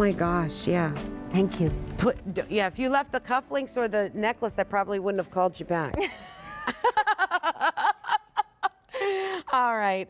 my gosh, yeah. Thank you. Yeah, if you left the cufflinks or the necklace, I probably wouldn't have called you back. All right,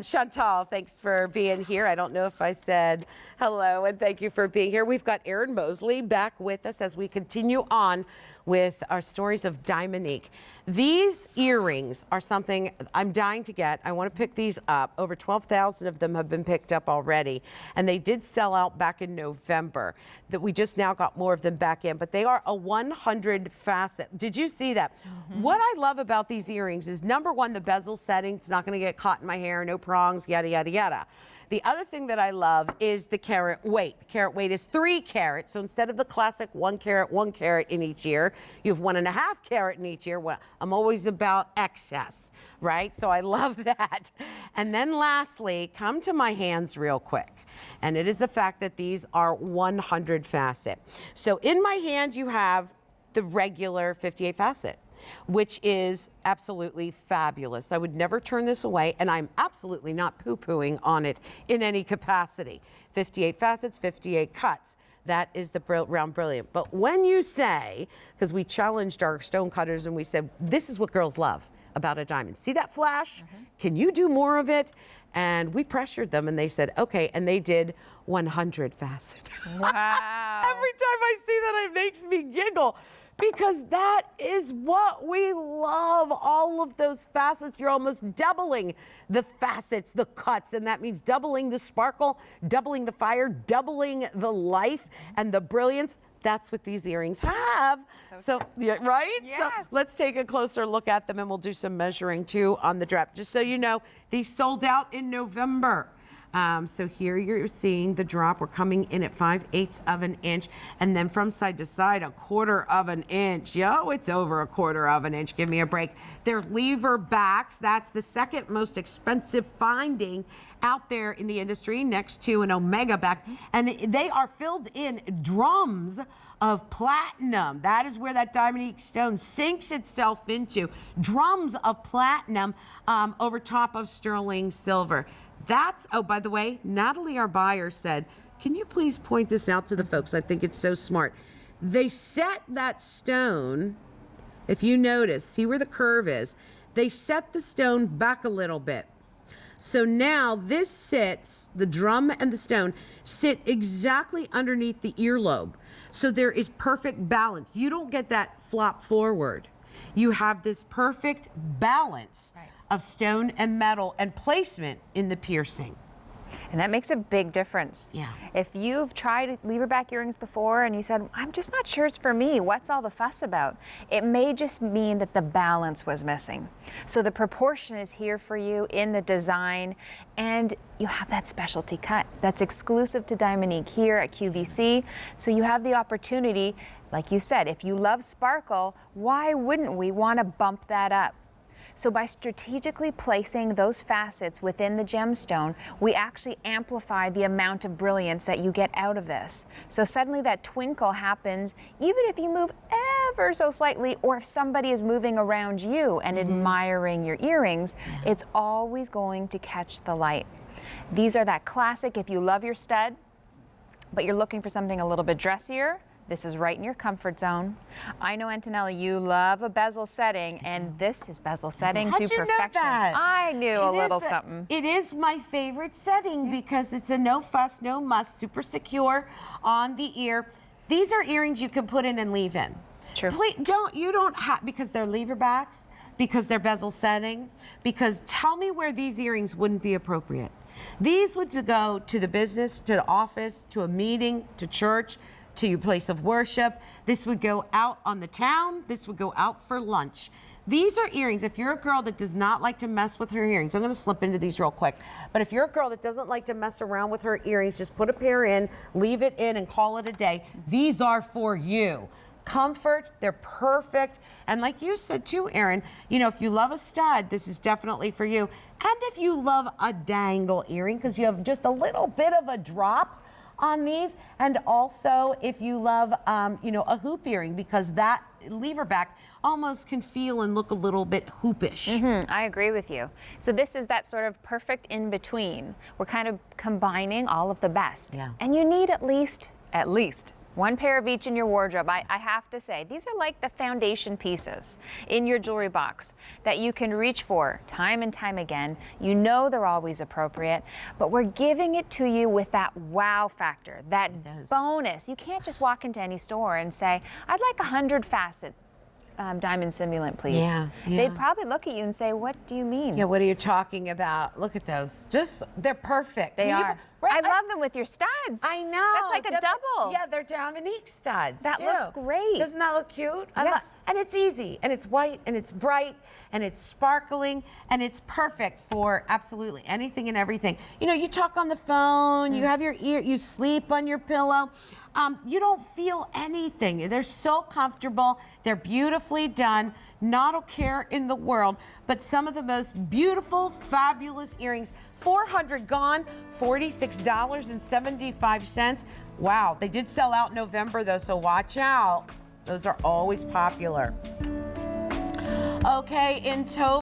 Chantal, thanks for being here. I don't know if I said hello, and thank you for being here. We've got Erin Mosley back with us as we continue on with our stories of Diamonique. These earrings are something I'm dying to get. I want to pick these up. Over 12,000 of them have been picked up already, and they did sell out back in November. That we just now got more of them back in, but they are a 100 facet. Did you see that? Mm-hmm. What I love about these earrings is, number one, the bezel setting. It's not going to get caught in my hair, no prongs, yada, yada, yada. The other thing that I love is the carat weight. The carat weight is 3 carats. So instead of the classic 1 carat in each ear, you have 1.5 carat in each ear. Well, I'm always about excess, right? So I love that. And then lastly, come to my hands real quick. And it is the fact that these are 100 facet. So in my hand, you have the regular 58 facet, which is absolutely fabulous. I would never turn this away, and I'm absolutely not poo-pooing on it in any capacity. 58 facets, 58 cuts. That is the round brilliant. But when you say, because we challenged our stone cutters and we said, this is what girls love about a diamond. See that flash? Mm-hmm. Can you do more of it? And we pressured them and they said, okay, and they did 100 facet. Wow. Every time I see that, it makes me giggle. Because that is what we love, all of those facets. You're almost doubling the facets, the cuts, and that means doubling the sparkle, doubling the fire, doubling the life and the brilliance. That's what these earrings have. So yeah, right? Yes. So let's take a closer look at them and we'll do some measuring too on the drop. Just so you know, these sold out in November. So here you're seeing the drop. We're coming in at 5/8 of an inch, and then from side to side, 1/4 of an inch. Yo, it's over 1/4 of an inch. Give me a break. They're lever backs. That's the second most expensive finding out there in the industry, next to an Omega back, and they are filled in drums of platinum. That is where that Diamonique stone sinks itself into. Drums of platinum over top of sterling silver. That's, oh, by the way, Natalie, our buyer, said, can you please point this out to the folks? I think it's so smart. They set that stone, if you notice, see where the curve is, they set the stone back a little bit. So now this sits, the drum and the stone sit exactly underneath the earlobe. So there is perfect balance. You don't get that flop forward. You have this perfect balance. Right. Of stone and metal and placement in the piercing. And that makes a big difference. Yeah. If you've tried lever back earrings before and you said, I'm just not sure it's for me, what's all the fuss about? It may just mean that the balance was missing. So the proportion is here for you in the design, and you have that specialty cut that's exclusive to Diamonique here at QVC. So you have the opportunity, like you said, if you love sparkle, why wouldn't we want to bump that up? So by strategically placing those facets within the gemstone, we actually amplify the amount of brilliance that you get out of this. So suddenly that twinkle happens even if you move ever so slightly, or if somebody is moving around you and admiring your earrings, it's always going to catch the light. These are that classic, if you love your stud, but you're looking for something a little bit dressier, this is right in your comfort zone. I know, Antonella, you love a bezel setting, and this is bezel setting to perfection. How'd you know that? I knew a little something. It is my favorite setting because it's a no fuss, no muss, super secure on the ear. These are earrings you can put in and leave in. True. Please, you don't have, because they're lever backs, because they're bezel setting, because tell me where these earrings wouldn't be appropriate. These would go to the business, to the office, to a meeting, to church, to your place of worship. This would go out on the town. This would go out for lunch. These are earrings. If you're a girl that does not like to mess with her earrings, I'm going to slip into these real quick. But if you're a girl that doesn't like to mess around with her earrings, just put a pair in, leave it in, and call it a day. These are for you. Comfort, they're perfect. And like you said too, Erin, you know, if you love a stud, this is definitely for you. And if you love a dangle earring, because you have just a little bit of a drop on these, and also if you love, you know, a hoop earring, because that lever back almost can feel and look a little bit hoopish. I agree with you. So this is that sort of perfect in between. We're kind of combining all of the best. Yeah. And you need at least at least. One pair of each in your wardrobe. I have to say, these are like the foundation pieces in your jewelry box that you can reach for time and time again. You know they're always appropriate, but we're giving it to you with that wow factor, that bonus. You can't just walk into any store and say, I'd like 100 Facet diamond simulant, please. Yeah. They'd probably look at you and say, what do you mean? Yeah, what are you talking about? Look at those. They're perfect. They are. I love them with your studs. I know. That's like a double. Yeah, they're Diamonique studs. That looks great. Doesn't that look cute? Yes. And it's easy, and it's white, and it's bright, and it's sparkling, and it's perfect for absolutely anything and everything. You know, you talk on the phone, you have your ear, you sleep on your pillow. You don't feel anything. They're so comfortable. They're beautifully done. Not a care in the world, but some of the most beautiful, fabulous earrings. 400 gone, $46.75. Wow, they did sell out in November though, so watch out. Those are always popular. Okay, in total.